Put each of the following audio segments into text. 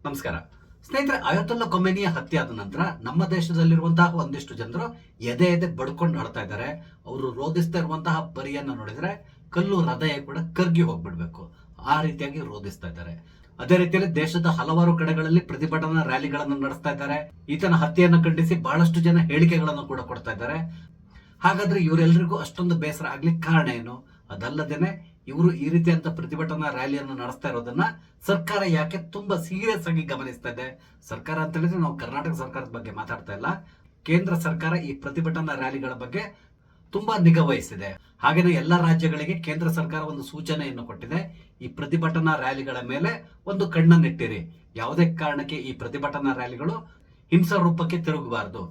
ನಮಸ್ಕಾರ ಸ್ನೇಹಿತರೆ. ಅಯತುಲ್ಲಾ ಖೊಮೇನಿಯ ಹತ್ಯೆ ಆದ ನಂತರ ನಮ್ಮ ದೇಶದಲ್ಲಿರುವಂತಹ ಒಂದಿಷ್ಟು ಜನರು ಎದೆ ಬಡ್ಕೊಂಡು ಆಡ್ತಾ ಇದ್ದಾರೆ. ಅವರು ರೋಧಿಸ್ತಾ ಇರುವಂತಹ ಪರಿಯನ್ನು ನೋಡಿದ್ರೆ ಕಲ್ಲು ಹೃದಯ ಕೂಡ ಕರ್ಗಿ ಹೋಗ್ಬಿಡ್ಬೇಕು, ಆ ರೀತಿಯಾಗಿ ರೋಧಿಸ್ತಾ ಇದ್ದಾರೆ. ಅದೇ ರೀತಿಯಲ್ಲಿ ದೇಶದ ಹಲವಾರು ಕಡೆಗಳಲ್ಲಿ ಪ್ರತಿಭಟನಾ ರ್ಯಾಲಿಗಳನ್ನು ನಡೆಸ್ತಾ ಇದ್ದಾರೆ. ಈತನ ಹತ್ಯೆಯನ್ನು ಖಂಡಿಸಿ ಬಹಳಷ್ಟು ಜನ ಹೇಳಿಕೆಗಳನ್ನು ಕೂಡ ಕೊಡ್ತಾ ಇದ್ದಾರೆ. ಹಾಗಾದ್ರೆ ಇವರೆಲ್ಲರಿಗೂ ಅಷ್ಟೊಂದು ಬೇಸರ ಆಗ್ಲಿಕ್ಕೆ ಕಾರಣ ಏನು? ಅದಲ್ಲದೇನೆ ಇವರು ಈ ರೀತಿಯಂತ ಪ್ರತಿಭಟನಾ ರ್ಯಾಲಿಯನ್ನು ನಡೆಸ್ತಾ ಇರೋದನ್ನ ಸರ್ಕಾರ ಯಾಕೆ ತುಂಬಾ ಸೀರಿಯಸ್ ಆಗಿ ಗಮನಿಸ್ತಾ ಇದೆ? ಸರ್ಕಾರ ಅಂತ ಹೇಳಿದ್ರೆ ನಾವು ಕರ್ನಾಟಕ ಸರ್ಕಾರದ ಬಗ್ಗೆ ಮಾತಾಡ್ತಾ ಇಲ್ಲ, ಕೇಂದ್ರ ಸರ್ಕಾರ ಈ ಪ್ರತಿಭಟನಾ ರ್ಯಾಲಿಗಳ ಬಗ್ಗೆ ತುಂಬಾ ನಿಗಾ ವಹಿಸಿದೆ. ಹಾಗೇನೆ ಎಲ್ಲ ರಾಜ್ಯಗಳಿಗೆ ಕೇಂದ್ರ ಸರ್ಕಾರ ಒಂದು ಸೂಚನೆಯನ್ನು ಕೊಟ್ಟಿದೆ. ಈ ಪ್ರತಿಭಟನಾ ರ್ಯಾಲಿಗಳ ಮೇಲೆ ಒಂದು ಕಣ್ಣನ್ನಿಟ್ಟಿರಿ, ಯಾವುದೇ ಕಾರಣಕ್ಕೆ ಈ ಪ್ರತಿಭಟನಾ ರ್ಯಾಲಿಗಳು ಹಿಂಸಾ ರೂಪಕ್ಕೆ ತಿರುಗಬಾರದು,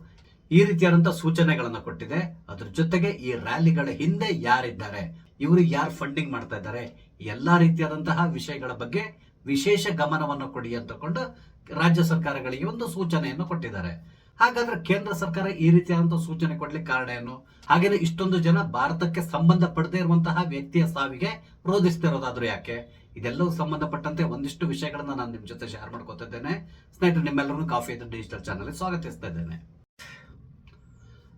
ಈ ರೀತಿಯಾದಂತಹ ಸೂಚನೆಗಳನ್ನು ಕೊಟ್ಟಿದೆ. ಅದ್ರ ಜೊತೆಗೆ ಈ ರ್ಯಾಲಿಗಳ ಹಿಂದೆ ಯಾರಿದ್ದಾರೆ, ಇವರು ಯಾರು ಫಂಡಿಂಗ್ ಮಾಡ್ತಾ ಇದ್ದಾರೆ, ಎಲ್ಲಾ ರೀತಿಯಾದಂತಹ ವಿಷಯಗಳ ಬಗ್ಗೆ ವಿಶೇಷ ಗಮನವನ್ನು ಕೊಡಿ ಅಂತಕೊಂಡು ರಾಜ್ಯ ಸರ್ಕಾರಗಳಿಗೆ ಒಂದು ಸೂಚನೆಯನ್ನು ಕೊಟ್ಟಿದ್ದಾರೆ. ಹಾಗಾದ್ರೆ ಕೇಂದ್ರ ಸರ್ಕಾರ ಈ ರೀತಿಯಾದಂತಹ ಸೂಚನೆ ಕೊಡ್ಲಿಕ್ಕೆ ಕಾರಣ ಏನು? ಹಾಗೇನೆ ಇಷ್ಟೊಂದು ಜನ ಭಾರತಕ್ಕೆ ಸಂಬಂಧ ಪಡದೇ ಇರುವಂತಹ ವ್ಯಕ್ತಿಯ ಸಾವಿಗೆ ರೋಧಿಸ್ತಿರೋದಾದ್ರೂ ಯಾಕೆ? ಇದೆಲ್ಲವೂ ಸಂಬಂಧಪಟ್ಟಂತೆ ಒಂದಿಷ್ಟು ವಿಷಯಗಳನ್ನ ನಾನು ನಿಮ್ ಜೊತೆ ಶೇರ್ ಮಾಡ್ಕೊತಾ ಇದ್ದೇನೆ. ಸ್ನೇಹಿತರೆ, ನಿಮ್ಮೆಲ್ಲರೂ ಕಾಫಿ ಡಿಜಿಟಲ್ ಚಾನಲ್ ಸ್ವಾಗತಿಸ್ತಾ ಇದ್ದೇನೆ.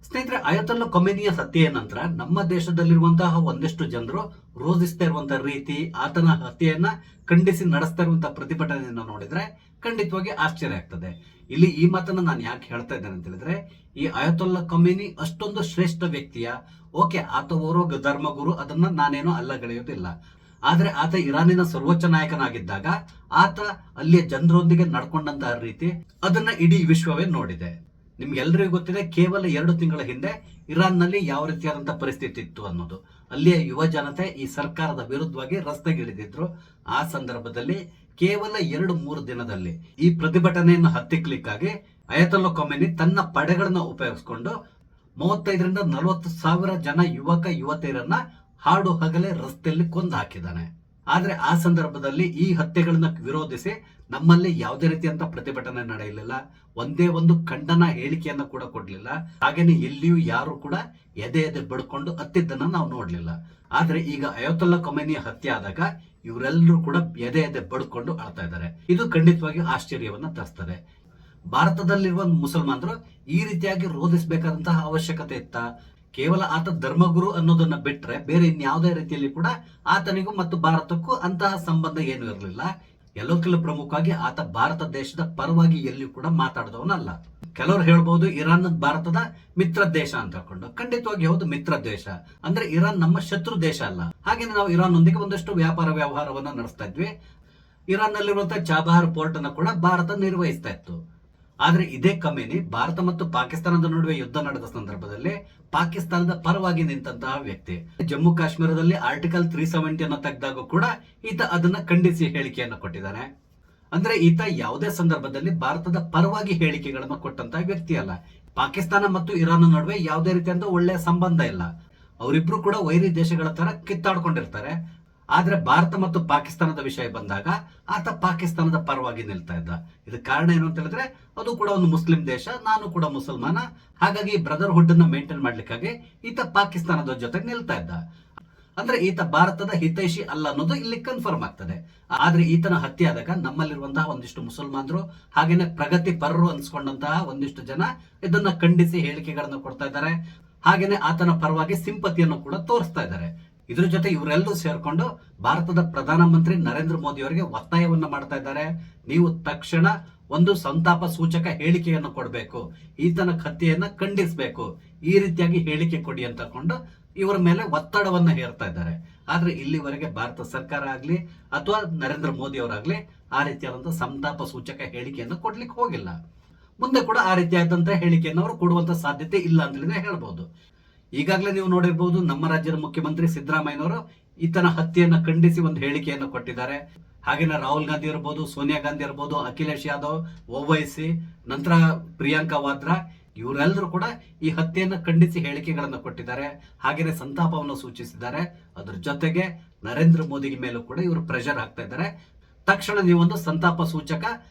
ಸ್ನೇಹಿತರೆ, ಅಯತುಲ್ಲಾ ಖೊಮೇನಿಯ ಹತ್ಯೆಯ ನಂತರ ನಮ್ಮ ದೇಶದಲ್ಲಿರುವಂತಹ ಒಂದಿಷ್ಟು ಜನರು ರೋಧಿಸ್ತಾ ಇರುವಂತಹ ರೀತಿ, ಆತನ ಹತ್ಯೆಯನ್ನ ಖಂಡಿಸಿ ನಡೆಸ್ತಾ ಇರುವಂತಹ ಪ್ರತಿಭಟನೆಯನ್ನು ನೋಡಿದ್ರೆ ಖಂಡಿತವಾಗಿ ಆಶ್ಚರ್ಯ ಆಗ್ತದೆ. ಇಲ್ಲಿ ಈ ಮಾತನ್ನ ನಾನು ಯಾಕೆ ಹೇಳ್ತಾ ಇದ್ದೇನೆ ಅಂತ ಹೇಳಿದ್ರೆ, ಈ ಅಯತುಲ್ಲಾ ಖೊಮೇನಿ ಅಷ್ಟೊಂದು ಶ್ರೇಷ್ಠ ವ್ಯಕ್ತಿಯ, ಓಕೆ, ಆತ ಓರ್ವ ಧರ್ಮಗುರು, ಅದನ್ನ ನಾನೇನೋ ಅಲ್ಲಗಳೆಯೋದಿಲ್ಲ. ಆದ್ರೆ ಆತ ಇರಾನಿನ ಸರ್ವೋಚ್ಚ ನಾಯಕನಾಗಿದ್ದಾಗ ಆತ ಅಲ್ಲಿಯ ಜನರೊಂದಿಗೆ ನಡ್ಕೊಂಡಂತಹ ರೀತಿ ಅದನ್ನ ಇಡೀ ವಿಶ್ವವೇ ನೋಡಿದೆ. ನಿಮ್ಗೆಲ್ಲರಿಗೂ ಗೊತ್ತಿದೆ, ಕೇವಲ 2 ತಿಂಗಳ ಹಿಂದೆ ಇರಾನ್ ನಲ್ಲಿ ಯಾವ ರೀತಿಯಾದಂತಹ ಪರಿಸ್ಥಿತಿ ಇತ್ತು ಅನ್ನೋದು. ಅಲ್ಲಿಯ ಯುವ ಜನತೆ ಈ ಸರ್ಕಾರದ ವಿರುದ್ಧವಾಗಿ ರಸ್ತೆಗಿಳಿದಿದ್ರು. ಆ ಸಂದರ್ಭದಲ್ಲಿ ಕೇವಲ 2-3 ದಿನದಲ್ಲಿ ಈ ಪ್ರತಿಭಟನೆಯನ್ನು ಹತ್ತಿಕ್ಲಿಕ್ಕಾಗಿ ಅಯತುಲ್ಲಾ ಖೊಮೇನಿ ತನ್ನ ಪಡೆಗಳನ್ನ ಉಪಯೋಗಿಸಿಕೊಂಡು 35,000-40,000 ಸಾವಿರ ಜನ ಯುವಕ ಯುವತಿಯರನ್ನ ಹಾಡು ಹಗಲೇ ರಸ್ತೆಯಲ್ಲಿ ಕೊಂದು ಹಾಕಿದ್ದಾನೆ. ಆದ್ರೆ ಆ ಸಂದರ್ಭದಲ್ಲಿ ಈ ಹತ್ಯೆಗಳನ್ನ ವಿರೋಧಿಸಿ ನಮ್ಮಲ್ಲಿ ಯಾವುದೇ ರೀತಿಯಂತ ಪ್ರತಿಭಟನೆ ನಡೆಯಲಿಲ್ಲ, ಒಂದೇ ಒಂದು ಖಂಡನ ಹೇಳಿಕೆಯನ್ನ ಕೂಡ ಕೊಡ್ಲಿಲ್ಲ. ಹಾಗೇನೆ ಎಲ್ಲಿಯೂ ಯಾರು ಕೂಡ ಎದೆ ಬಡ್ಕೊಂಡು ಹತ್ತಿದ್ದನ್ನ ನಾವು ನೋಡ್ಲಿಲ್ಲ. ಆದ್ರೆ ಈಗ ಅಯತುಲ್ಲಾ ಖೊಮೇನಿಯ ಹತ್ಯೆ ಆದಾಗ ಇವರೆಲ್ಲರೂ ಕೂಡ ಎದೆ ಬಡ್ಕೊಂಡು ಆಳ್ತಾ ಇದ್ದಾರೆ. ಇದು ಖಂಡಿತವಾಗಿ ಆಶ್ಚರ್ಯವನ್ನ ತರಿಸ್ತದೆ. ಭಾರತದಲ್ಲಿರುವ ಮುಸಲ್ಮಾನರು ಈ ರೀತಿಯಾಗಿ ರೋಧಿಸಬೇಕಾದಂತಹ ಅವಶ್ಯಕತೆ ಇತ್ತಾ? ಕೇವಲ ಆತ ಧರ್ಮಗುರು ಅನ್ನೋದನ್ನ ಬಿಟ್ರೆ ಬೇರೆ ಇನ್ಯಾವುದೇ ರೀತಿಯಲ್ಲಿ ಕೂಡ ಆತನಿಗೂ ಮತ್ತು ಭಾರತಕ್ಕೂ ಅಂತಹ ಸಂಬಂಧ ಏನು ಇರಲಿಲ್ಲ. ಎಲ್ಲಕ್ಕಿಂತ ಪ್ರಮುಖವಾಗಿ ಆತ ಭಾರತ ದೇಶದ ಪರವಾಗಿ ಎಲ್ಲಿಯೂ ಕೂಡ ಮಾತಾಡಿದವನಲ್ಲ. ಕೆಲವರು ಹೇಳ್ಬಹುದು ಇರಾನ್ ಭಾರತದ ಮಿತ್ರ ದೇಶ ಅಂತ ಹೇಳ್ಕೊಂಡು. ಖಂಡಿತವಾಗಿ ಹೌದು, ಮಿತ್ರ ದೇಶ ಅಂದ್ರೆ ಇರಾನ್ ನಮ್ಮ ಶತ್ರು ದೇಶ ಅಲ್ಲ. ಹಾಗೇನೆ ನಾವು ಇರಾನ್ ನೊಂದಿಗೆ ಒಂದಷ್ಟು ವ್ಯಾಪಾರ ವ್ಯವಹಾರವನ್ನ ನಡೆಸ್ತಾ ಇದ್ವಿ. ಇರಾನ್ ನಲ್ಲಿರುವಂತಹ ಚಾಬಹಾರ್ ಪೋರ್ಟ್ ಅನ್ನ ಕೂಡ ಭಾರತ ನಿರ್ವಹಿಸ್ತಾ ಇತ್ತು. ಆದ್ರೆ ಇದೇ ಖೊಮೇನಿ ಭಾರತ ಮತ್ತು ಪಾಕಿಸ್ತಾನದ ನಡುವೆ ಯುದ್ಧ ನಡೆದ ಸಂದರ್ಭದಲ್ಲಿ ಪಾಕಿಸ್ತಾನದ ಪರವಾಗಿ ನಿಂತಹ ವ್ಯಕ್ತಿ. ಜಮ್ಮು ಕಾಶ್ಮೀರದಲ್ಲಿ ಆರ್ಟಿಕಲ್ 370 ಅನ್ನು ತೆಗೆದಾಗ ಕೂಡ ಈತ ಅದನ್ನ ಖಂಡಿಸಿ ಹೇಳಿಕೆಯನ್ನು ಕೊಟ್ಟಿದ್ದಾನೆ. ಅಂದ್ರೆ ಈತ ಯಾವುದೇ ಸಂದರ್ಭದಲ್ಲಿ ಭಾರತದ ಪರವಾಗಿ ಹೇಳಿಕೆಗಳನ್ನು ಕೊಟ್ಟಂತಹ ವ್ಯಕ್ತಿ ಅಲ್ಲ. ಪಾಕಿಸ್ತಾನ ಮತ್ತು ಇರಾನ್ ನಡುವೆ ಯಾವುದೇ ರೀತಿಯಾದ ಒಳ್ಳೆಯ ಸಂಬಂಧ ಇಲ್ಲ. ಅವರಿಬ್ರು ಕೂಡ ವೈರಿ ದೇಶಗಳ ತರ ಕಿತ್ತಾಡ್ಕೊಂಡಿರ್ತಾರೆ. ಆದ್ರೆ ಭಾರತ ಮತ್ತು ಪಾಕಿಸ್ತಾನದ ವಿಷಯ ಬಂದಾಗ ಆತ ಪಾಕಿಸ್ತಾನದ ಪರವಾಗಿ ನಿಲ್ತಾ ಇದ್ದ. ಇದಕ್ಕೆ ಕಾರಣ ಏನು ಅಂತ ಹೇಳಿದ್ರೆ, ಅದು ಕೂಡ ಒಂದು ಮುಸ್ಲಿಂ ದೇಶ, ನಾನು ಕೂಡ ಮುಸಲ್ಮಾನ, ಹಾಗಾಗಿ ಬ್ರದರ್ಹುಡ್ ಅನ್ನ ಮೇಂಟೈನ್ ಮಾಡ್ಲಿಕ್ಕಾಗಿ ಈತ ಪಾಕಿಸ್ತಾನದ ಜೊತೆಗೆ ನಿಲ್ತಾ ಇದ್ದ. ಅಂದ್ರೆ ಈತ ಭಾರತದ ಹಿತೈಷಿ ಅಲ್ಲ ಅನ್ನೋದು ಇಲ್ಲಿ ಕನ್ಫರ್ಮ್ ಆಗ್ತದೆ. ಆದ್ರೆ ಈತನ ಹತ್ಯೆ ಆದಾಗ ನಮ್ಮಲ್ಲಿರುವಂತಹ ಒಂದಿಷ್ಟು ಮುಸಲ್ಮಾನರು ಹಾಗೇನೆ ಪ್ರಗತಿ ಪರರು ಅನ್ಸ್ಕೊಂಡಂತಹ ಒಂದಿಷ್ಟು ಜನ ಇದನ್ನ ಖಂಡಿಸಿ ಹೇಳಿಕೆಗಳನ್ನು ಕೊಡ್ತಾ ಇದ್ದಾರೆ. ಹಾಗೇನೆ ಆತನ ಪರವಾಗಿ ಸಿಂಪತಿಯನ್ನು ಕೂಡ ತೋರಿಸ್ತಾ ಇದ್ದಾರೆ. ಇದ್ರ ಜೊತೆ ಇವರೆಲ್ಲರೂ ಸೇರ್ಕೊಂಡು ಭಾರತದ ಪ್ರಧಾನಮಂತ್ರಿ ನರೇಂದ್ರ ಮೋದಿ ಅವರಿಗೆ ಒತ್ತಾಯವನ್ನ ಮಾಡ್ತಾ ಇದ್ದಾರೆ. ನೀವು ತಕ್ಷಣ ಒಂದು ಸಂತಾಪ ಸೂಚಕ ಹೇಳಿಕೆಯನ್ನು ಕೊಡಬೇಕು, ಈತನ ಹತ್ಯೆಯನ್ನ ಖಂಡಿಸಬೇಕು, ಈ ರೀತಿಯಾಗಿ ಹೇಳಿಕೆ ಕೊಡಿ ಅಂತ ಕೊಂಡು ಇವರ ಮೇಲೆ ಒತ್ತಡವನ್ನ ಹೇರ್ತಾ ಇದ್ದಾರೆ. ಆದ್ರೆ ಇಲ್ಲಿವರೆಗೆ ಭಾರತ ಸರ್ಕಾರ ಆಗ್ಲಿ ಅಥವಾ ನರೇಂದ್ರ ಮೋದಿ ಅವರಾಗ್ಲಿ ಆ ರೀತಿಯಾದಂತಹ ಸಂತಾಪ ಸೂಚಕ ಹೇಳಿಕೆಯನ್ನು ಕೊಡ್ಲಿಕ್ಕೆ ಹೋಗಿಲ್ಲ. ಮುಂದೆ ಕೂಡ ಆ ರೀತಿಯಾದಂತಹ ಹೇಳಿಕೆಯನ್ನು ಅವರು ಕೊಡುವಂತ ಸಾಧ್ಯತೆ ಇಲ್ಲ ಅಂತಲೇ ಹೇಳ್ಬಹುದು. ಈಗಾಗಲೇ ನೀವು ನೋಡಿರ್ಬಹುದು, ನಮ್ಮ ರಾಜ್ಯದ ಮುಖ್ಯಮಂತ್ರಿ ಸಿದ್ದರಾಮಯ್ಯನವರು ಈತನ ಹತ್ಯೆಯನ್ನ ಖಂಡಿಸಿ ಒಂದು ಹೇಳಿಕೆಯನ್ನು ಕೊಟ್ಟಿದ್ದಾರೆ. ಹಾಗೇನೆ ರಾಹುಲ್ ಗಾಂಧಿ ಇರಬಹುದು, ಸೋನಿಯಾ ಗಾಂಧಿ ಇರಬಹುದು, ಅಖಿಲೇಶ್ ಯಾದವ್, ಓವೈಸಿ, ನಂತರ ಪ್ರಿಯಾಂಕಾ ವಾದ್ರಾ, ಇವರೆಲ್ಲರೂ ಕೂಡ ಈ ಹತ್ಯೆಯನ್ನ ಖಂಡಿಸಿ ಹೇಳಿಕೆಗಳನ್ನು ಕೊಟ್ಟಿದ್ದಾರೆ. ಹಾಗೇನೆ ಸಂತಾಪವನ್ನು ಸೂಚಿಸಿದ್ದಾರೆ. ಅದ್ರ ಜೊತೆಗೆ ನರೇಂದ್ರ ಮೋದಿ ಮೇಲೂ ಕೂಡ ಇವರು ಪ್ರೆಷರ್ ಹಾಕ್ತಾ ಇದ್ದಾರೆ. ತಕ್ಷಣ ನೀವೊಂದು ಸಂತಾಪ ಸೂಚಕ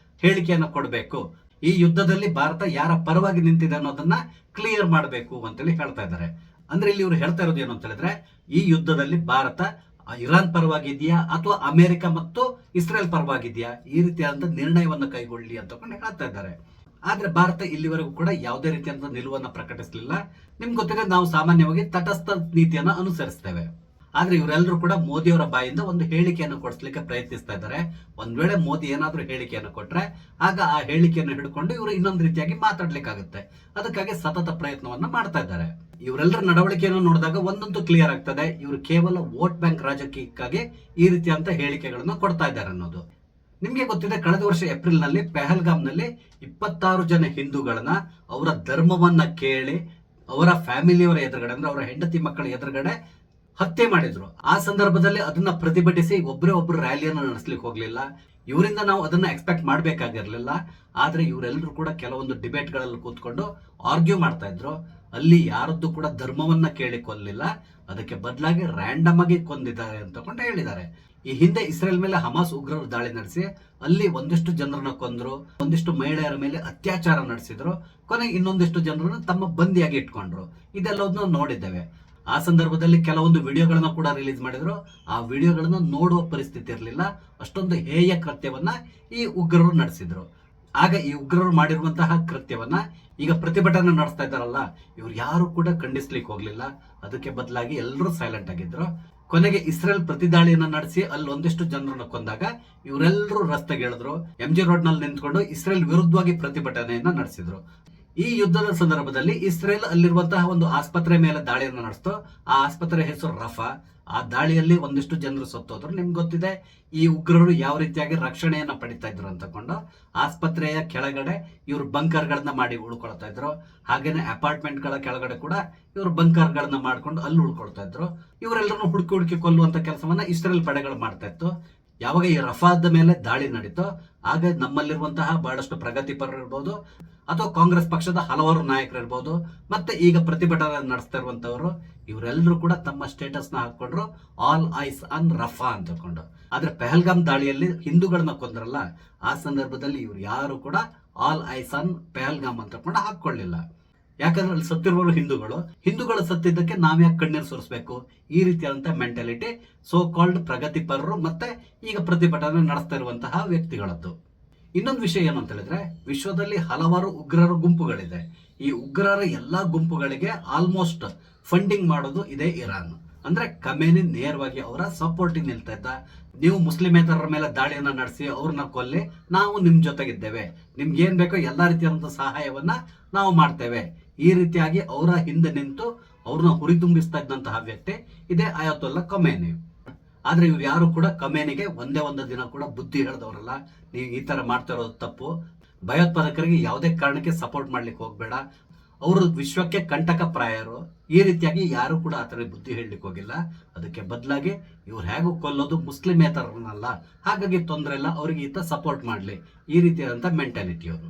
ಹೇಳಿಕೆಯನ್ನು ಕೊಡಬೇಕು, ಈ ಯುದ್ಧದಲ್ಲಿ ಭಾರತ ಯಾರ ಪರವಾಗಿ ನಿಂತಿದೆ ಅನ್ನೋದನ್ನ ಕ್ಲಿಯರ್ ಮಾಡಬೇಕು ಅಂತೇಳಿ ಹೇಳ್ತಾ ಇದ್ದಾರೆ. ಅಂದ್ರೆ ಇಲ್ಲಿ ಇವರು ಹೇಳ್ತಾ ಇರೋದು ಏನು ಅಂತ ಹೇಳಿದ್ರೆ, ಈ ಯುದ್ಧದಲ್ಲಿ ಭಾರತ ಇರಾನ್ ಪರವಾಗಿದೆಯಾ ಅಥವಾ ಅಮೆರಿಕ ಮತ್ತು ಇಸ್ರೇಲ್ ಪರವಾಗಿದೆಯಾ, ಈ ರೀತಿಯಾದಂತ ನಿರ್ಣಯವನ್ನು ಕೈಗೊಳ್ಳಿ ಅಂತ ಹೇಳ್ತಾ ಇದ್ದಾರೆ. ಆದ್ರೆ ಭಾರತ ಇಲ್ಲಿವರೆಗೂ ಕೂಡ ಯಾವುದೇ ರೀತಿಯಾದಂತಹ ನಿಲುವನ್ನು ಪ್ರಕಟಿಸಲಿಲ್ಲ. ನಿಮ್ಗೆ ಗೊತ್ತಿದೆ, ನಾವು ಸಾಮಾನ್ಯವಾಗಿ ತಟಸ್ಥ ನೀತಿಯನ್ನ ಅನುಸರಿಸ್ತೇವೆ. ಆದ್ರೆ ಇವರೆಲ್ಲರೂ ಕೂಡ ಮೋದಿಯವರ ಬಾಯಿಂದ ಒಂದು ಹೇಳಿಕೆಯನ್ನು ಕೊಡಿಸ್ಲಿಕ್ಕೆ ಪ್ರಯತ್ನಿಸ್ತಾ ಇದ್ದಾರೆ. ಒಂದ್ ವೇಳೆ ಮೋದಿ ಏನಾದ್ರೂ ಹೇಳಿಕೆಯನ್ನು ಕೊಟ್ರೆ ಆಗ ಆ ಹೇಳಿಕೆಯನ್ನು ಹಿಡ್ಕೊಂಡು ಇವರು ಇನ್ನೊಂದು ರೀತಿಯಾಗಿ ಮಾತಾಡ್ಲಿಕ್ಕಾಗುತ್ತೆ. ಅದಕ್ಕಾಗಿ ಸತತ ಪ್ರಯತ್ನವನ್ನ ಮಾಡ್ತಾ ಇದ್ದಾರೆ. ಇವರೆಲ್ಲರ ನಡವಳಿಕೆಯನ್ನು ನೋಡಿದಾಗ ಒಂದಂತೂ ಕ್ಲಿಯರ್ ಆಗ್ತದೆ, ಇವರು ಕೇವಲ ವೋಟ್ ಬ್ಯಾಂಕ್ ರಾಜಕೀಯಕ್ಕಾಗಿ ಈ ರೀತಿಯಂತ ಹೇಳಿಕೆಗಳನ್ನು ಕೊಡ್ತಾ ಇದ್ದಾರೆ ಅನ್ನೋದು. ನಿಮ್ಗೆ ಗೊತ್ತಿದೆ, ಕಳೆದ ವರ್ಷ ಏಪ್ರಿಲ್ ನಲ್ಲಿ ಪೆಹಲ್ಗಾಮ್ ನಲ್ಲಿ 26 ಜನ ಹಿಂದೂಗಳನ್ನ ಅವರ ಧರ್ಮವನ್ನ ಕೇಳಿ ಅವರ ಫ್ಯಾಮಿಲಿಯವರ ಎದುರುಗಡೆ, ಅಂದ್ರೆ ಅವರ ಹೆಂಡತಿ ಮಕ್ಕಳ ಎದುರುಗಡೆ ಹತ್ಯೆ ಮಾಡಿದ್ರು. ಆ ಸಂದರ್ಭದಲ್ಲಿ ಅದನ್ನ ಪ್ರತಿಭಟಿಸಿ ಒಬ್ಬರೇ ಒಬ್ರು ರ್ಯಾಲಿಯನ್ನು ನಡೆಸಲಿಕ್ಕೆ ಹೋಗ್ಲಿಲ್ಲ. ಇವರಿಂದ ನಾವು ಅದನ್ನ ಎಕ್ಸ್ಪೆಕ್ಟ್ ಮಾಡ್ಬೇಕಾಗಿರ್ಲಿಲ್ಲ. ಆದ್ರೆ ಇವರೆಲ್ಲರೂ ಕೂಡ ಕೆಲವೊಂದು ಡಿಬೇಟ್ ಗಳಲ್ಲಿ ಕೂತ್ಕೊಂಡು ಆರ್ಗ್ಯೂ ಮಾಡ್ತಾ ಇದ್ರು. ಅಲ್ಲಿ ಯಾರದ್ದು ಕೂಡ ಧರ್ಮವನ್ನ ಕೇಳಿ ಕೊಲ್ಲಿಲ್ಲ, ಅದಕ್ಕೆ ಬದಲಾಗಿ ರ್ಯಾಂಡಮ್ ಆಗಿ ಕೊಂದಿದ್ದಾರೆ ಅಂತ ಹೇಳಿದ್ದಾರೆ. ಈ ಹಿಂದೆ ಇಸ್ರೇಲ್ ಮೇಲೆ ಹಮಾಸ್ ಉಗ್ರರು ದಾಳಿ ನಡೆಸಿ ಅಲ್ಲಿ ಒಂದಿಷ್ಟು ಜನರನ್ನ ಕೊಂದ್ರು, ಒಂದಿಷ್ಟು ಮಹಿಳೆಯರ ಮೇಲೆ ಅತ್ಯಾಚಾರ ನಡೆಸಿದ್ರು, ಕೊನೆಗೆ ಇನ್ನೊಂದಿಷ್ಟು ಜನರನ್ನ ತಮ್ಮ ಬಂದಿಯಾಗಿ ಇಟ್ಕೊಂಡ್ರು. ಇದೆಲ್ಲವನ್ನೂ ನೋಡಿದ್ದೇವೆ. ಆ ಸಂದರ್ಭದಲ್ಲಿ ಕೆಲವೊಂದು ವಿಡಿಯೋಗಳನ್ನ ಕೂಡ ರಿಲೀಸ್ ಮಾಡಿದ್ರು. ಆ ವಿಡಿಯೋಗಳನ್ನ ನೋಡುವ ಪರಿಸ್ಥಿತಿ ಇರಲಿಲ್ಲ, ಅಷ್ಟೊಂದು ಹೇಯ ಕೃತ್ಯವನ್ನ ಈ ಉಗ್ರರು ನಡೆಸಿದ್ರು. ಆಗ ಈ ಉಗ್ರರು ಮಾಡಿರುವಂತಹ ಕೃತ್ಯವನ್ನ ಈಗ ಪ್ರತಿಭಟನೆ ನಡೆಸ್ತಾ ಇದ್ದಾರಲ್ಲ, ಇವ್ರು ಯಾರು ಕೂಡ ಖಂಡಿಸ್ಲಿಕ್ಕೆ ಹೋಗ್ಲಿಲ್ಲ. ಅದಕ್ಕೆ ಬದಲಾಗಿ ಎಲ್ಲರೂ ಸೈಲೆಂಟ್ ಆಗಿದ್ರು. ಕೊನೆಗೆ ಇಸ್ರೇಲ್ ಪ್ರತಿದಾಳಿಯನ್ನ ನಡೆಸಿ ಅಲ್ಲಿ ಒಂದಿಷ್ಟು ಜನರನ್ನ ಕೊಂದಾಗ ಇವರೆಲ್ಲರೂ ರಸ್ತೆಗಿಳಿದ್ರು. MG ರೋಡ್ ನಲ್ಲಿ ನಿಂತ್ಕೊಂಡು ಇಸ್ರೇಲ್ ವಿರುದ್ಧವಾಗಿ ಪ್ರತಿಭಟನೆಯನ್ನ ನಡೆಸಿದ್ರು. ಈ ಯುದ್ಧದ ಸಂದರ್ಭದಲ್ಲಿ ಇಸ್ರೇಲ್ ಅಲ್ಲಿರುವಂತಹ ಒಂದು ಆಸ್ಪತ್ರೆ ಮೇಲೆ ದಾಳಿಯನ್ನು ನಡೆಸ್ತು. ಆ ಆಸ್ಪತ್ರೆ ಹೆಸರು ರಫಾ. ಆ ದಾಳಿಯಲ್ಲಿ ಒಂದಿಷ್ಟು ಜನರು ಸತ್ತೋದ್ರು. ನಿಮ್ಗೆ ಗೊತ್ತಿದೆ, ಈ ಉಗ್ರರು ಯಾವ ರೀತಿಯಾಗಿ ರಕ್ಷಣೆಯನ್ನ ಪಡಿತಾ ಇದ್ರು ಅಂತಕೊಂಡು ಆಸ್ಪತ್ರೆಯ ಕೆಳಗಡೆ ಇವರು ಬಂಕರ್ ಗಳನ್ನ ಮಾಡಿ ಉಳ್ಕೊಳ್ತಾ ಇದ್ರು. ಹಾಗೇನೆ ಅಪಾರ್ಟ್ಮೆಂಟ್ ಗಳ ಕೆಳಗಡೆ ಕೂಡ ಇವರು ಬಂಕರ್ ಗಳನ್ನ ಮಾಡ್ಕೊಂಡು ಅಲ್ಲಿ ಉಳ್ಕೊಳ್ತಾ ಇದ್ರು. ಇವರೆಲ್ಲರನ್ನು ಹುಡುಕಿ ಕೊಲ್ಲುವಂತ ಕೆಲಸವನ್ನ ಇಸ್ರೇಲ್ ಪಡೆಗಳು ಮಾಡ್ತಾ ಇತ್ತು. ಯಾವಾಗ ಈ ರಫಾದ ಮೇಲೆ ದಾಳಿ ನಡೀತೋ ಆಗ ನಮ್ಮಲ್ಲಿರುವಂತಹ ಬಹಳಷ್ಟು ಪ್ರಗತಿಪರರು ಇರ್ಬೋದು ಅಥವಾ ಕಾಂಗ್ರೆಸ್ ಪಕ್ಷದ ಹಲವಾರು ನಾಯಕರು ಇರ್ಬೋದು, ಮತ್ತೆ ಈಗ ಪ್ರತಿಭಟನೆ ನಡೆಸ್ತಾ ಇರುವಂತವರು, ಇವರೆಲ್ಲರೂ ಕೂಡ ತಮ್ಮ ಸ್ಟೇಟಸ್ ನ ಹಾಕೊಂಡ್ರು ಆಲ್ ಐಸ್ ಆನ್ ರಫಾ ಅಂತಕೊಂಡು. ಆದ್ರೆ ಪೆಹಲ್ಗಾಮ್ ದಾಳಿಯಲ್ಲಿ ಹಿಂದೂಗಳನ್ನ ಕೊಂದ್ರಲ್ಲ, ಆ ಸಂದರ್ಭದಲ್ಲಿ ಇವ್ರು ಯಾರು ಕೂಡ ಆಲ್ ಐಸ್ ಆನ್ ಪೆಹಲ್ಗಾಮ್ ಅಂತಕೊಂಡು ಹಾಕೊಳ್ಳಿಲ್ಲ. ಯಾಕಂದ್ರೆ ಅಲ್ಲಿ ಸತ್ತಿರುವವರು ಹಿಂದೂಗಳು ಸತ್ತಿದ್ದಕ್ಕೆ ನಾವ್ಯಾಕೆ ಕಣ್ಣೀರು ಸುರಿಸ್ಬೇಕು, ಈ ರೀತಿಯಾದಂತಹ ಮೆಂಟಾಲಿಟಿ ಸೋ ಕಾಲ್ಡ್ ಪ್ರಗತಿಪರರು ಮತ್ತೆ ಈಗ ಪ್ರತಿಭಟನೆ ನಡೆಸ್ತಾ ಇರುವಂತಹ ವ್ಯಕ್ತಿಗಳದ್ದು. ಇನ್ನೊಂದು ವಿಷಯ ಏನು ಅಂತ ಹೇಳಿದ್ರೆ, ವಿಶ್ವದಲ್ಲಿ ಹಲವಾರು ಉಗ್ರರ ಗುಂಪುಗಳಿದೆ. ಈ ಉಗ್ರರ ಎಲ್ಲಾ ಗುಂಪುಗಳಿಗೆ ಆಲ್ಮೋಸ್ಟ್ ಫಂಡಿಂಗ್ ಮಾಡೋದು ಇದೇ ಇರಾನ್. ಅಂದ್ರೆ ಖಮೇನಿ ನೇರವಾಗಿ ಅವರ ಸಪೋರ್ಟಿಂಗ್ ನಿಲ್ತಾ ಇದ್ದ. ನೀವು ಮುಸ್ಲಿಮೇತರರ ಮೇಲೆ ದಾಳಿಯನ್ನ ನಡೆಸಿ ಅವ್ರನ್ನ ಕೊಲ್ಲಿ, ನಾವು ನಿಮ್ ಜೊತೆಗಿದ್ದೇವೆ, ನಿಮ್ಗೆ ಏನ್ ಬೇಕೋ ಎಲ್ಲಾ ರೀತಿಯಾದಂತಹ ಸಹಾಯವನ್ನ ನಾವು ಮಾಡ್ತೇವೆ, ಈ ರೀತಿಯಾಗಿ ಅವರ ಹಿಂದೆ ನಿಂತು ಅವ್ರನ್ನ ಹುರಿದುಂಬಿಸ್ತಾ ಇದ್ದಂತಹ ವ್ಯಕ್ತಿ ಇದೇ ಅಯಾತುಲ್ಲಾ ಖಮೇನಿ. ಆದ್ರೆ ಇವ್ರು ಯಾರು ಕೂಡ ಖಮೇನಿಗೆ ಒಂದೇ ಒಂದು ದಿನ ಕೂಡ ಬುದ್ಧಿ ಹೇಳಿದವರಲ್ಲ. ನೀವು ಈ ತರ ಮಾಡ್ತಾ ಇರೋದು ತಪ್ಪು, ಭಯೋತ್ಪಾದಕರಿಗೆ ಯಾವುದೇ ಕಾರಣಕ್ಕೆ ಸಪೋರ್ಟ್ ಮಾಡ್ಲಿಕ್ಕೆ ಹೋಗ್ಬೇಡ, ಅವರು ವಿಶ್ವಕ್ಕೆ ಕಂಟಕ ಪ್ರಾಯರು, ಈ ರೀತಿಯಾಗಿ ಯಾರು ಕೂಡ ಆತರ ಬುದ್ಧಿ ಹೇಳಲಿಕ್ಕೆ ಹೋಗಿಲ್ಲ. ಅದಕ್ಕೆ ಬದಲಾಗಿ ಇವ್ರು ಹೇಗೂ ಕೊಲ್ಲೋದು ಮುಸ್ಲಿಮೇತರನ್ನಲ್ಲ, ಹಾಗಾಗಿ ತೊಂದರೆ ಇಲ್ಲ, ಅವ್ರಿಗೆ ಈತ ಸಪೋರ್ಟ್ ಮಾಡ್ಲಿ, ಈ ರೀತಿಯಾದಂತ ಮೆಂಟಾಲಿಟಿ ಅವರು.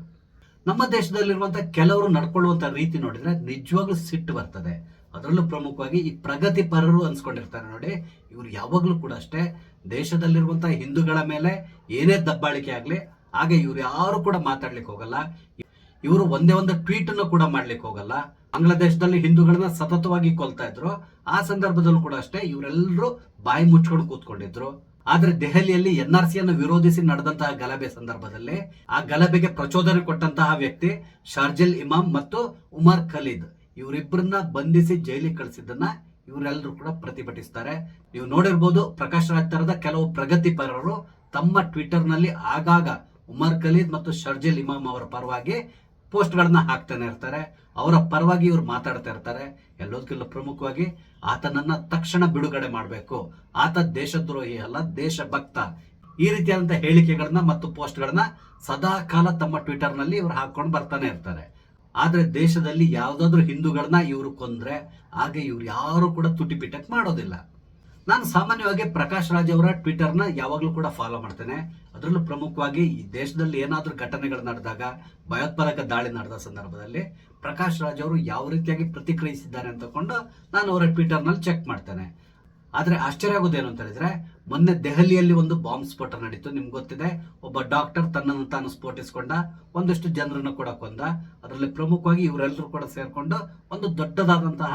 ನಮ್ಮ ದೇಶದಲ್ಲಿರುವಂತಹ ಕೆಲವರು ನಡ್ಕೊಳ್ಳುವಂತ ರೀತಿ ನೋಡಿದ್ರೆ ನಿಜವಾಗ್ಲೂ ಸಿಟ್ಟು ಬರ್ತದೆ. ಅದರಲ್ಲೂ ಪ್ರಮುಖವಾಗಿ ಈ ಪ್ರಗತಿಪರರು ಅನ್ಸ್ಕೊಂಡಿರ್ತಾರೆ ನೋಡಿ, ಇವ್ರು ಯಾವಾಗ್ಲೂ ಕೂಡ ಅಷ್ಟೇ, ದೇಶದಲ್ಲಿರುವಂತಹ ಹಿಂದೂಗಳ ಮೇಲೆ ಏನೇ ದಬ್ಬಾಳಿಕೆ ಆಗ್ಲಿ ಆಗ ಇವ್ರು ಯಾರು ಕೂಡ ಮಾತಾಡ್ಲಿಕ್ಕೆ ಹೋಗಲ್ಲ. ಇವರು ಒಂದೇ ಒಂದು ಟ್ವೀಟ್ ಅನ್ನು ಕೂಡ ಮಾಡ್ಲಿಕ್ಕೆ ಹೋಗಲ್ಲ. ಬಾಂಗ್ಲಾದೇಶದಲ್ಲಿ ಹಿಂದೂಗಳನ್ನ ಸತತವಾಗಿ ಕೊಲ್ತಾ ಇದ್ರು, ಆ ಸಂದರ್ಭದಲ್ಲೂ ಕೂಡ ಅಷ್ಟೇ ಇವರೆಲ್ಲರೂ ಬಾಯಿ ಮುಚ್ಕೊಂಡು ಕೂತ್ಕೊಂಡಿದ್ರು. ಆದ್ರೆ ದೆಹಲಿಯಲ್ಲಿ NRC ಅನ್ನು ವಿರೋಧಿಸಿ ನಡೆದಂತಹ ಗಲಭೆ ಸಂದರ್ಭದಲ್ಲಿ ಆ ಗಲಭೆಗೆ ಪ್ರಚೋದನೆ ಕೊಟ್ಟಂತಹ ವ್ಯಕ್ತಿ ಶಾರ್ಜಿಲ್ ಇಮಾಮ್ ಮತ್ತು ಉಮರ್ ಖಲೀದ್, ಇವರಿಬ್ಬರನ್ನ ಬಂಧಿಸಿ ಜೈಲಿಗೆ ಕಳಿಸಿದ್ದನ್ನ ಇವರೆಲ್ಲರೂ ಕೂಡ ಪ್ರತಿಭಟಿಸ್ತಾರೆ. ನೀವು ನೋಡಿರ್ಬೋದು, ಪ್ರಕಾಶ್ ರಾಜ್ ತರದ ಕೆಲವು ಪ್ರಗತಿಪರರು ತಮ್ಮ ಟ್ವಿಟರ್ ನಲ್ಲಿ ಆಗಾಗ ಉಮರ್ ಖಲೀದ್ ಮತ್ತು ಶಾರ್ಜಿಲ್ ಇಮಾಮ್ ಅವರ ಪರವಾಗಿ ಪೋಸ್ಟ್ ಗಳನ್ನ ಹಾಕ್ತಾನೆ ಇರ್ತಾರೆ, ಅವರ ಪರವಾಗಿ ಇವ್ರು ಮಾತಾಡ್ತಾ ಇರ್ತಾರೆ. ಎಲ್ಲದಕ್ಕಿಂತ ಪ್ರಮುಖವಾಗಿ ಆತನನ್ನ ತಕ್ಷಣ ಬಿಡುಗಡೆ ಮಾಡಬೇಕು, ಆತ ದೇಶದ್ರೋಹಿ ಅಲ್ಲ, ದೇಶಭಕ್ತ, ಈ ರೀತಿಯಾದಂತಹ ಹೇಳಿಕೆಗಳನ್ನ ಮತ್ತು ಪೋಸ್ಟ್ ಗಳನ್ನ ಸದಾ ಕಾಲ ತಮ್ಮ ಟ್ವಿಟರ್ ನಲ್ಲಿ ಇವ್ರು ಹಾಕೊಂಡು ಬರ್ತಾನೆ ಇರ್ತಾರೆ. ಆದ್ರೆ ದೇಶದಲ್ಲಿ ಯಾವ್ದಾದ್ರು ಹಿಂದೂಗಳನ್ನ ಇವರು ಕೊಂದ್ರೆ ಆಗ ಇವ್ರು ಯಾರು ಕೂಡ ತುಟಿಪಿಟಕ್ ಮಾಡೋದಿಲ್ಲ. ನಾನು ಸಾಮಾನ್ಯವಾಗಿ ಪ್ರಕಾಶ್ ರಾಜ್ ಅವರ ಟ್ವಿಟರ್ ನ ಯಾವಾಗ್ಲೂ ಕೂಡ ಫಾಲೋ ಮಾಡ್ತೇನೆ. ಅದರಲ್ಲೂ ಪ್ರಮುಖವಾಗಿ ಈ ದೇಶದಲ್ಲಿ ಏನಾದ್ರೂ ಘಟನೆಗಳು ನಡೆದಾಗ, ಭಯೋತ್ಪಾದಕ ದಾಳಿ ನಡೆದ ಸಂದರ್ಭದಲ್ಲಿ ಪ್ರಕಾಶ್ ರಾಜ್ ಅವರು ಯಾವ ರೀತಿಯಾಗಿ ಪ್ರತಿಕ್ರಿಯಿಸಿದ್ದಾರೆ ಅಂತಕೊಂಡು ನಾನು ಅವರ ಟ್ವಿಟರ್ ನಲ್ಲಿ ಚೆಕ್ ಮಾಡ್ತೇನೆ. ಆದ್ರೆ ಆಶ್ಚರ್ಯ ಆಗೋದೇನು ಅಂತ ಹೇಳಿದ್ರೆ, ಮೊನ್ನೆ ದೆಹಲಿಯಲ್ಲಿ ಒಂದು ಬಾಂಬ್ ಸ್ಫೋಟ ನಡೀತು. ನಿಮ್ಗೆ ಗೊತ್ತಿದೆ, ಒಬ್ಬ ಡಾಕ್ಟರ್ ತನ್ನನ್ನು ತಾನು ಸ್ಫೋಟಿಸಿಕೊಂಡ, ಒಂದಷ್ಟು ಜನರನ್ನು ಕೂಡ ಕೊಂದ. ಅದರಲ್ಲಿ ಪ್ರಮುಖವಾಗಿ ಇವರೆಲ್ಲರೂ ಕೂಡ ಸೇರ್ಕೊಂಡು ಒಂದು ದೊಡ್ಡದಾದಂತಹ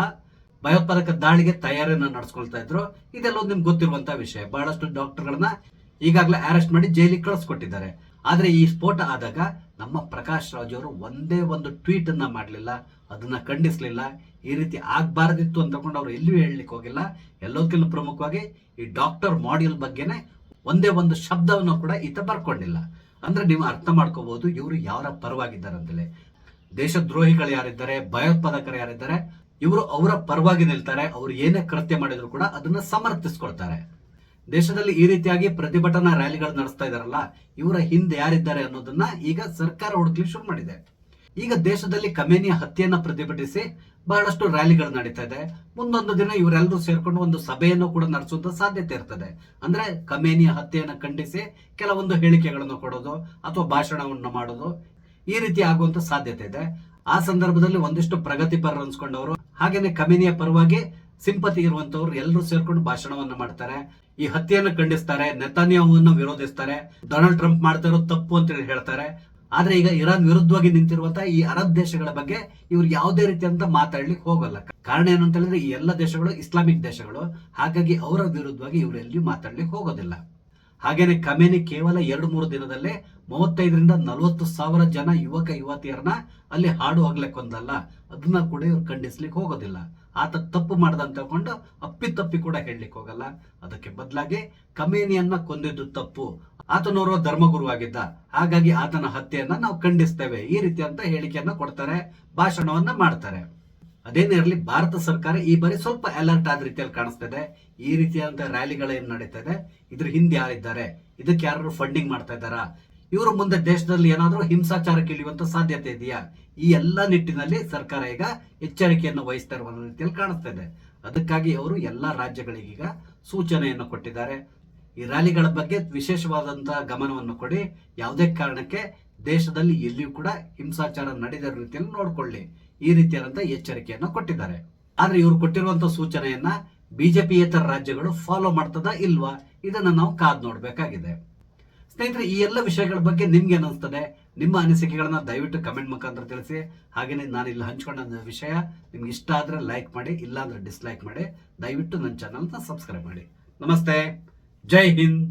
ಭಯೋತ್ಪಾದಕ ದಾಳಿಗೆ ತಯಾರಿಯನ್ನ ನಡೆಸ್ಕೊಳ್ತಾ ಇದ್ರು. ಇದೆಲ್ಲ ನಿಮ್ಗೆ ಗೊತ್ತಿರುವಂತ ವಿಷಯ. ಬಹಳಷ್ಟು ಡಾಕ್ಟರ್ಗಳನ್ನ ಈಗಾಗಲೇ ಅರೆಸ್ಟ್ ಮಾಡಿ ಜೈಲಿಗೆ ಕಳಿಸ್ಕೊಟ್ಟಿದ್ದಾರೆ. ಆದ್ರೆ ಈ ಸ್ಫೋಟ ಆದಾಗ ನಮ್ಮ ಪ್ರಕಾಶ್ ರಾಜ್ ಅವರು ಒಂದೇ ಒಂದು ಟ್ವೀಟ್ ಅನ್ನ ಮಾಡಲಿಲ್ಲ, ಅದನ್ನ ಖಂಡಿಸ್ಲಿಲ್ಲ. ಈ ರೀತಿ ಆಗ್ಬಾರ್ದಿತ್ತು ಅಂತ ತಗೊಂಡು ಅವ್ರು ಎಲ್ಲಿಯೂ ಹೇಳಲಿಕ್ಕೆ ಹೋಗಿಲ್ಲ. ಎಲ್ಲದಕ್ಕಿಂತ ಪ್ರಮುಖವಾಗಿ ಈ ಡಾಕ್ಟರ್ ಮಾಡ್ಯೂಲ್ ಬಗ್ಗೆನೆ ಒಂದೇ ಒಂದು ಶಬ್ದವನ್ನು ಕೂಡ ಈತ ಬರ್ಕೊಂಡಿಲ್ಲ. ಅಂದ್ರೆ ನೀವು ಅರ್ಥ ಮಾಡ್ಕೋಬಹುದು ಇವರು ಯಾರ ಪರವಾಗಿದ್ದಾರೆ ಅಂತೇಳಿ. ದೇಶದ್ರೋಹಿಗಳು ಯಾರಿದ್ದಾರೆ, ಭಯೋತ್ಪಾದಕರು ಯಾರಿದ್ದಾರೆ, ಇವರು ಅವರ ಪರವಾಗಿ ನಿಲ್ತಾರೆ. ಅವರು ಏನೇ ಕೃತ್ಯ ಮಾಡಿದ್ರು ಕೂಡ ಅದನ್ನ ಸಮರ್ಥಿಸ್ಕೊಳ್ತಾರೆ. ದೇಶದಲ್ಲಿ ಈ ರೀತಿಯಾಗಿ ಪ್ರತಿಭಟನಾ ರ್ಯಾಲಿಗಳು ನಡೆಸ್ತಾ ಇದಾರಲ್ಲ, ಇವರ ಹಿಂದೆ ಯಾರಿದ್ದಾರೆ ಅನ್ನೋದನ್ನ ಈಗ ಸರ್ಕಾರ ಹುಡುಕ್ಲಿಕ್ಕೆ ಶುರು ಮಾಡಿದೆ. ಈಗ ದೇಶದಲ್ಲಿ ಖಮೇನಿಯ ಹತ್ಯೆಯನ್ನ ಪ್ರತಿಭಟಿಸಿ ಬಹಳಷ್ಟು ರ್ಯಾಲಿಗಳು ನಡೀತಾ ಇದೆ. ಮುಂದೊಂದು ದಿನ ಇವರೆಲ್ಲರೂ ಸೇರ್ಕೊಂಡು ಒಂದು ಸಭೆಯನ್ನು ಕೂಡ ನಡೆಸುವಂತ ಸಾಧ್ಯತೆ ಇರ್ತದೆ. ಅಂದ್ರೆ ಖಮೇನಿಯ ಹತ್ಯೆಯನ್ನು ಖಂಡಿಸಿ ಕೆಲವೊಂದು ಹೇಳಿಕೆಗಳನ್ನು ಕೊಡೋದು ಅಥವಾ ಭಾಷಣವನ್ನು ಮಾಡೋದು, ಈ ರೀತಿ ಆಗುವಂತ ಸಾಧ್ಯತೆ ಇದೆ. ಆ ಸಂದರ್ಭದಲ್ಲಿ ಒಂದಿಷ್ಟು ಪ್ರಗತಿಪರ ಅನ್ಸ್ಕೊಂಡವರು, ಹಾಗೇನೆ ಖಮೇನಿಯ ಪರವಾಗಿ ಸಿಂಪತಿ ಇರುವಂತವ್ರು ಎಲ್ಲರೂ ಸೇರ್ಕೊಂಡು ಭಾಷಣವನ್ನ ಮಾಡ್ತಾರೆ. ಈ ಹತ್ಯೆಯನ್ನು ಖಂಡಿಸ್ತಾರೆ, ನೆತನ್ಯಾಹುವನ್ನು ವಿರೋಧಿಸ್ತಾರೆ, ಡೊನಾಲ್ಡ್ ಟ್ರಂಪ್ ಮಾಡ್ತಾ ಇರೋದು ತಪ್ಪು ಅಂತ ಹೇಳಿ ಹೇಳ್ತಾರೆ. ಆದ್ರೆ ಈಗ ಇರಾನ್ ವಿರುದ್ಧವಾಗಿ ನಿಂತಿರುವಂತಹ ಈ ಅರಬ್ ದೇಶಗಳ ಬಗ್ಗೆ ಇವ್ರು ಯಾವುದೇ ರೀತಿಯಂತ ಮಾತಾಡ್ಲಿಕ್ಕೆ ಹೋಗಲ್ಲ. ಕಾರಣ ಏನು ಅಂತ ಹೇಳಿದ್ರೆ ಈ ಎಲ್ಲ ದೇಶಗಳು ಇಸ್ಲಾಮಿಕ್ ದೇಶಗಳು, ಹಾಗಾಗಿ ಅವರ ವಿರುದ್ಧವಾಗಿ ಇವರು ಎಲ್ಲಿಯೂ ಮಾತಾಡ್ಲಿಕ್ಕೆ ಹೋಗೋದಿಲ್ಲ. ಹಾಗೇನೆ ಖಮೇನಿ ಕೇವಲ 2-3 ದಿನದಲ್ಲೇ 35,000-40,000 ಜನ ಯುವಕ ಯುವತಿಯರನ್ನ ಅಲ್ಲಿ ಹಾಡು ಹೋಗ್ಲಿಕ್ಕೆ ಒಂದಲ್ಲ, ಅದನ್ನ ಕೂಡ ಇವ್ರು ಖಂಡಿಸ್ಲಿಕ್ಕೆ ಹೋಗೋದಿಲ್ಲ. ಆತ ತಪ್ಪು ಮಾಡ್ದಂತ ತಗೊಂಡು ಅಪ್ಪಿತಪ್ಪಿ ಕೂಡ ಹೇಳಲಿಕ್ಕೆ ಹೋಗಲ್ಲ. ಅದಕ್ಕೆ ಬದಲಾಗಿ ಖಮೇನಿಯನ್ನ ಕೊಂದಿದ್ದು ತಪ್ಪು, ಆತನೋರ್ವ ಧರ್ಮಗುರು ಆಗಿದ್ದ, ಹಾಗಾಗಿ ಆತನ ಹತ್ಯೆಯನ್ನ ನಾವು ಖಂಡಿಸ್ತೇವೆ, ಈ ರೀತಿಯಂತ ಹೇಳಿಕೆಯನ್ನ ಕೊಡ್ತಾರೆ, ಭಾಷಣವನ್ನ ಮಾಡ್ತಾರೆ. ಅದೇನೇ ಇರಲಿ, ಭಾರತ ಸರ್ಕಾರ ಈ ಬಾರಿ ಸ್ವಲ್ಪ ಅಲರ್ಟ್ ಆದ ರೀತಿಯಲ್ಲಿ ಕಾಣಿಸ್ತಿದೆ. ಈ ರೀತಿಯಾದಂತಹ ರ್ಯಾಲಿಗಳೇನು ನಡೀತಾ ಇದೆ, ಇದ್ರ ಹಿಂದೆ ಯಾರಿದ್ದಾರೆ, ಇದಕ್ಕೆ ಯಾರು ಫಂಡಿಂಗ್ ಮಾಡ್ತಾ ಇದ್ದಾರಾ, ಇವರು ಮುಂದೆ ದೇಶದಲ್ಲಿ ಏನಾದ್ರೂ ಹಿಂಸಾಚಾರಕ್ಕೆ ಇಳಿಯುವಂತ ಸಾಧ್ಯತೆ ಇದೆಯಾ, ಈ ಎಲ್ಲ ನಿಟ್ಟಿನಲ್ಲಿ ಸರ್ಕಾರ ಈಗ ಎಚ್ಚರಿಕೆಯನ್ನು ವಹಿಸ್ತಾ ಇರುವ ರೀತಿಯಲ್ಲಿ ಕಾಣಿಸ್ತಾ ಇದೆ. ಅದಕ್ಕಾಗಿ ಅವರು ಎಲ್ಲಾ ರಾಜ್ಯಗಳಿಗೀಗ ಸೂಚನೆಯನ್ನು ಕೊಟ್ಟಿದ್ದಾರೆ. ಈ ರ್ಯಾಲಿಗಳ ಬಗ್ಗೆ ವಿಶೇಷವಾದಂತಹ ಗಮನವನ್ನು ಕೊಡಿ, ಯಾವುದೇ ಕಾರಣಕ್ಕೆ ದೇಶದಲ್ಲಿ ಎಲ್ಲಿಯೂ ಕೂಡ ಹಿಂಸಾಚಾರ ನಡೆದ ರೀತಿಯಲ್ಲಿ ನೋಡ್ಕೊಳ್ಳಿ, ಈ ರೀತಿಯಾದಂತಹ ಎಚ್ಚರಿಕೆಯನ್ನು ಕೊಟ್ಟಿದ್ದಾರೆ. ಆದ್ರೆ ಇವರು ಕೊಟ್ಟಿರುವಂತಹ ಸೂಚನೆಯನ್ನ ಬಿಜೆಪಿಯೇತರ ರಾಜ್ಯಗಳು ಫಾಲೋ ಮಾಡ್ತದ ಇಲ್ವಾ, ಇದನ್ನ ನಾವು ಕಾದ್ ನೋಡ್ಬೇಕಾಗಿದೆ. ಸ್ನೇಹಿತರೆ, ಈ ಎಲ್ಲ ವಿಷಯಗಳ ಬಗ್ಗೆ ನಿಮ್ಗೆ ಏನಿಸ್ತದೆ, ನಿಮ್ಮ ಅನಿಸಿಕೆಗಳನ್ನ ದಯವಿಟ್ಟು ಕಮೆಂಟ್ ಮುಖಾಂತರ ತಿಳಿಸಿ. ಹಾಗೇನೆ ನಾನು ಇಲ್ಲಿ ಹಂಚ್ಕೊಂಡ ವಿಷಯ ನಿಮ್ಗೆ ಇಷ್ಟ ಆದ್ರೆ ಲೈಕ್ ಮಾಡಿ, ಇಲ್ಲ ಅಂದ್ರೆ ಡಿಸ್ಲೈಕ್ ಮಾಡಿ. ದಯವಿಟ್ಟು ನನ್ನ ಚಾನಲ್ನ ಸಬ್ಸ್ಕ್ರೈಬ್ ಮಾಡಿ. ನಮಸ್ತೆ, ಜೈ ಹಿಂದ್.